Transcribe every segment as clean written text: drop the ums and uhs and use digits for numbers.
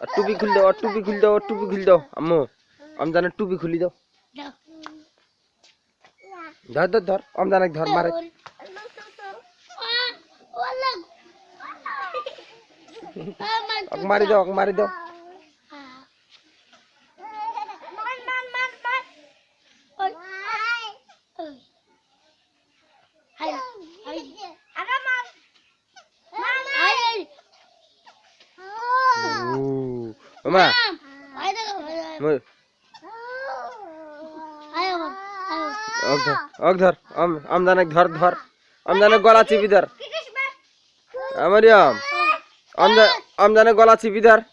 टूपी खुल दो, टूपी खुल दो, टूपी खुल दो अम्मू अमजाने टूपी खुली दो धर धर धर अमजाने धर मारे मारी दो मारी दो Mama, धर अमजाने धर धर अमजाने गला चिपी धर मरियम अमजाने गला चिपी धर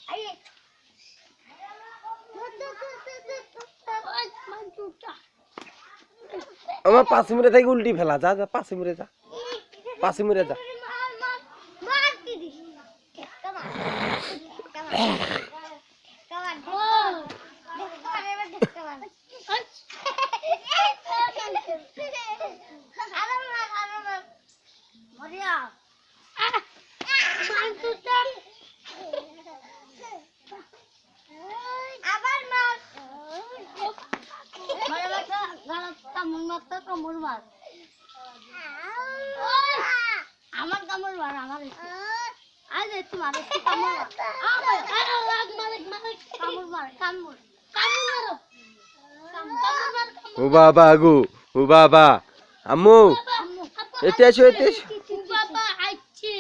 আমার পাশে মুড়ে থেকে উল্টি ফেলা যা যা পাশে মুড়ে যা পাশে মুড়ে যা আমার কামড় মার আমার আজ একটু মার একটু কামড় মার কামড় মার কামড় মারো ও বাবা গো ও বাবা আম্মু এতে এসো এতে এসো ও বাবা আইছে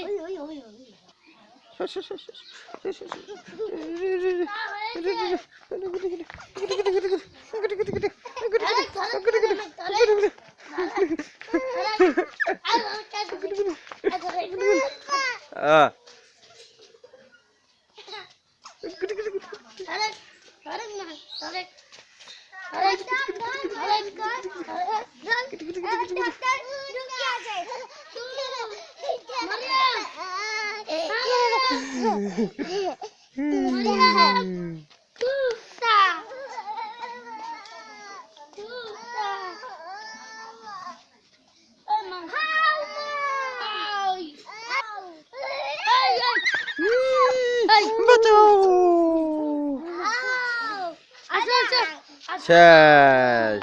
শেষ